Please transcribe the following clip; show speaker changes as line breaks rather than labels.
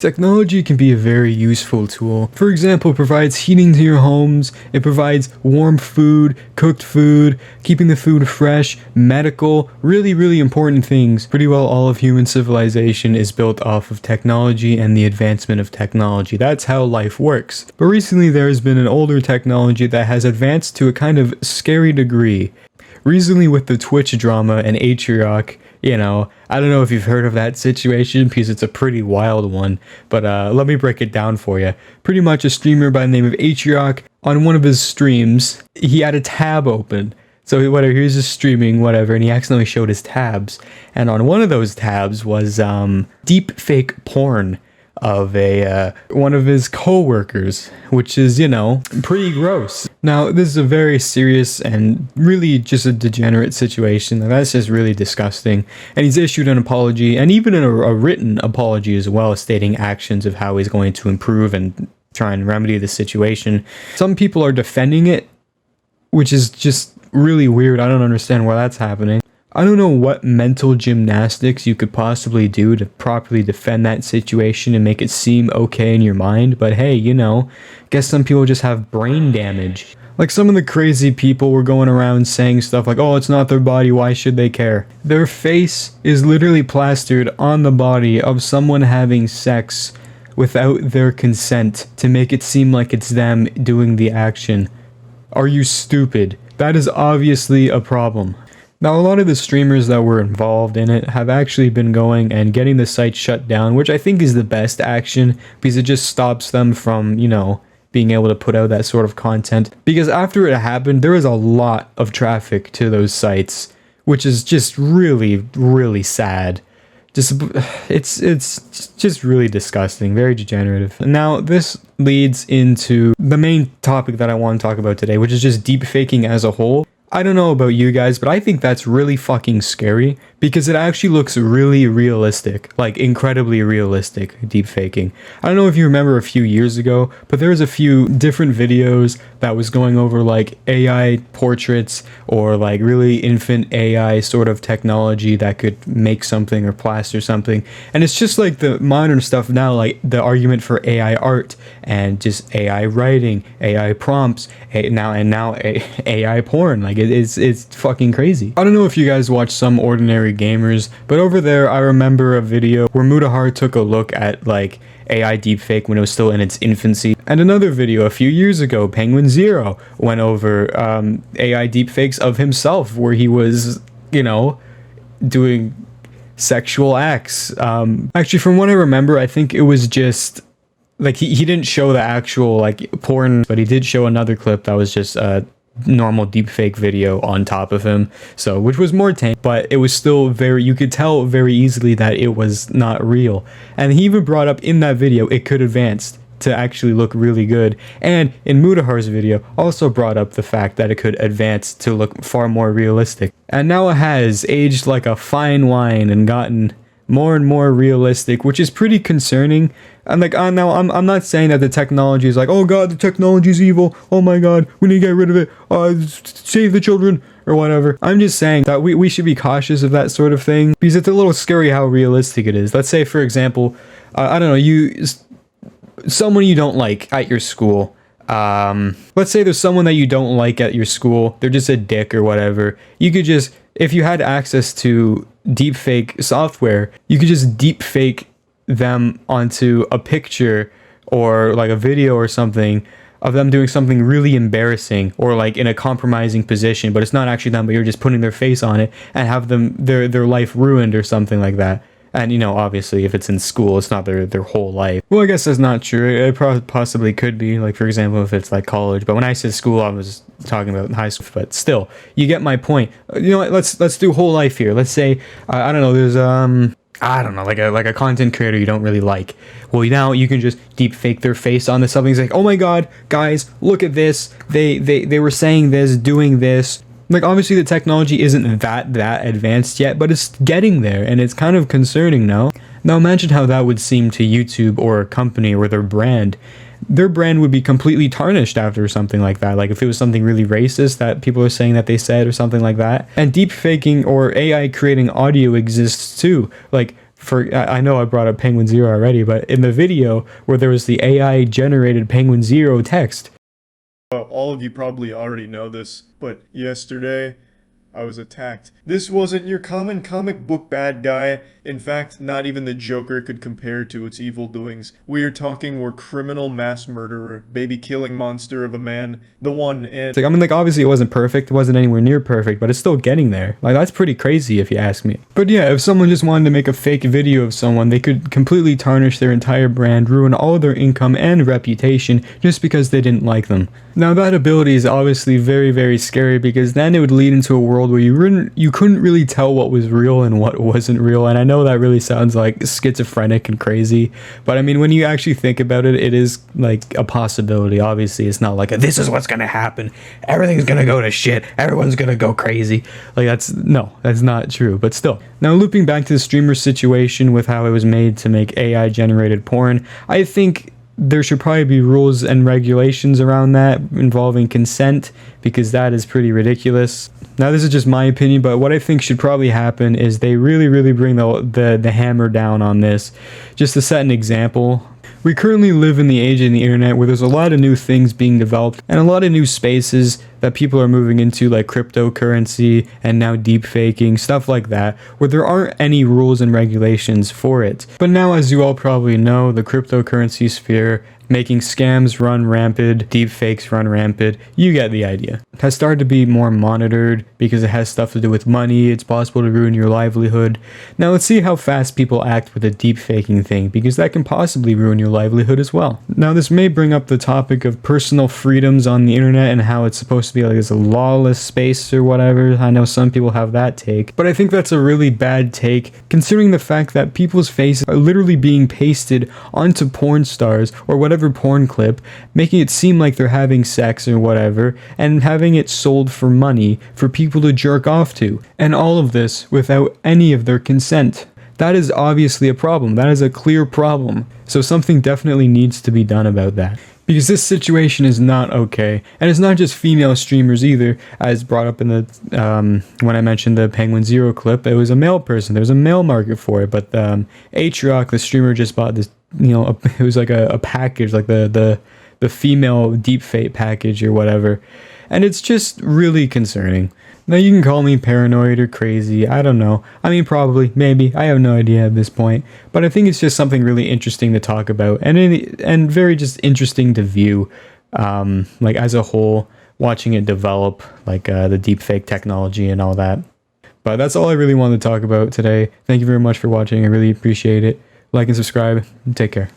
Technology can be a very useful tool. For example, it provides heating to your homes, it provides warm food, cooked food, keeping the food fresh, medical, really important things. Pretty well all of human civilization is built off of technology and the advancement of technology. That's how life works. But recently there has been an older technology that has advanced to a kind of scary degree. Recently with the Twitch drama and Atrioc, I don't know if you've heard of that situation because it's a pretty wild one, but let me break it down for you. Pretty much a streamer by the name of Atrioc, on one of his streams, he had a tab open. So whatever, he was just streaming, whatever, and he accidentally showed his tabs. And on one of those tabs was deepfake porn of one of his co-workers, which is, pretty gross. Now, this is a very serious and really just a degenerate situation. That's just really disgusting. And he's issued an apology, and even a written apology as well, stating actions of how he's going to improve and try and remedy the situation. Some people are defending it, which is just really weird. I don't understand why that's happening. I don't know what mental gymnastics you could possibly do to properly defend that situation and make it seem okay in your mind, but hey, guess some people just have brain damage. Like some of the crazy people were going around saying stuff like, oh, it's not their body, why should they care? Their face is literally plastered on the body of someone having sex without their consent to make it seem like it's them doing the action. Are you stupid? That is obviously a problem. Now, a lot of the streamers that were involved in it have actually been going and getting the site shut down, which I think is the best action because it just stops them from, being able to put out that sort of content. Because after it happened, there was a lot of traffic to those sites, which is just really sad. It's just really disgusting, very degenerative. Now, this leads into the main topic that I want to talk about today, which is just deepfaking as a whole. I don't know about you guys, but I think that's really fucking scary because it actually looks really realistic, like incredibly realistic, deepfaking. I don't know if you remember a few years ago, but there was a few different videos that was going over like AI portraits or like really infant AI sort of technology that could make something or plaster something. And it's just like the modern stuff now, like the argument for AI art and just AI writing, AI prompts, now AI porn. Like it's fucking crazy. I don't know if you guys watch Some Ordinary Gamers, but over there I remember a video where Mutahar took a look at like AI deepfake when it was still in its infancy. And another video a few years ago, Penguin Zero, went over AI deepfakes of himself where he was, doing sexual acts. Actually, from what I remember, I think it was just like he didn't show the actual like porn, but he did show another clip that was just normal deepfake video on top of him, so which was more tame, but it was still you could tell very easily that it was not real. And he even brought up in that video it could advance to actually look really good, and in Mutahar's video also brought up the fact that it could advance to look far more realistic. And now it has aged like a fine wine and gotten more and more realistic, which is pretty concerning. And like, I'm not saying that the technology is like, oh god, the technology is evil, oh my god, we need to get rid of it, save the children, or whatever. I'm just saying that we should be cautious of that sort of thing, because it's a little scary how realistic it is. Let's say, for example, I don't know, someone you don't like at your school. Let's say there's someone that you don't like at your school, they're just a dick or whatever. You could just, if you had access to deepfake software, you could just deepfake them onto a picture or like a video or something of them doing something really embarrassing or like in a compromising position, but it's not actually them, but you're just putting their face on it and have them their life ruined or something like that. And obviously if it's in school, it's not their whole life. Well, I guess that's not true. It possibly could be, like, for example, if it's like college. But when I said school, I was talking about high school. But still, you get my point. You know what? Let's do whole life here. Let's say I don't know. There's I don't know, like a content creator you don't really like. Well, now you can just deepfake their face onto something. It's like, oh my god, guys, look at this. They were saying this, doing this. Like, obviously the technology isn't that advanced yet, but it's getting there, and it's kind of concerning, no? Now imagine how that would seem to YouTube or a company or their brand. Their brand would be completely tarnished after something like that. Like if it was something really racist that people are saying that they said or something like that. And deepfaking or AI creating audio exists too. Like I know I brought up Penguin Zero already, but in the video where there was the AI generated Penguin Zero text.
All of you probably already know this, but yesterday I was attacked. This wasn't your common comic book bad guy. In fact, not even the Joker could compare to its evil doings. We are talking more criminal mass murderer, baby killing monster of a man, the one. And
It's like, I mean, like, obviously it wasn't perfect, it wasn't anywhere near perfect, but it's still getting there. Like, that's pretty crazy if you ask me. But yeah, if someone just wanted to make a fake video of someone, they could completely tarnish their entire brand, ruin all of their income and reputation just because they didn't like them. Now, that ability is obviously very, very scary, because then it would lead into a world where you couldn't really tell what was real and what wasn't real. And I know that really sounds like schizophrenic and crazy, but I mean, when you actually think about it, it is like a possibility. Obviously, it's not like this is what's gonna happen, everything's gonna go to shit, everyone's gonna go crazy. Like, that's not true. But still, now looping back to the streamer situation with how it was made to make AI generated porn, I think there should probably be rules and regulations around that involving consent, because that is pretty ridiculous. Now, this is just my opinion, but what I think should probably happen is they really bring the hammer down on this. Just to set an example, we currently live in the age of the internet where there's a lot of new things being developed and a lot of new spaces that people are moving into, like cryptocurrency and now deepfaking, stuff like that, where there aren't any rules and regulations for it. But now, as you all probably know, the cryptocurrency sphere, making scams run rampant, deepfakes run rampant, you get the idea. It has started to be more monitored because it has stuff to do with money, it's possible to ruin your livelihood. Now let's see how fast people act with the deepfaking thing, because that can possibly ruin your livelihood as well. Now, this may bring up the topic of personal freedoms on the internet and how it's supposed to be like it's a lawless space or whatever. I know some people have that take, but I think that's a really bad take, considering the fact that people's faces are literally being pasted onto porn stars or whatever porn clip, making it seem like they're having sex or whatever, and having it sold for money for people to jerk off to, and all of this without any of their consent. That is obviously a problem. That is a clear problem. So something definitely needs to be done about that, because this situation is not okay. And it's not just female streamers either, as brought up in the when I mentioned the Penguin Zero clip. It was a male person. There's a male market for it, but Atrioc, the streamer, just bought this, it was like a package, like the female deepfake package or whatever, and it's just really concerning. Now, you can call me paranoid or crazy, I don't know. I mean, probably, maybe, I have no idea at this point, but I think it's just something really interesting to talk about, and very just interesting to view, like as a whole, watching it develop, like the deepfake technology and all that. But that's all I really wanted to talk about today. Thank you very much for watching, I really appreciate it. Like and subscribe, and take care.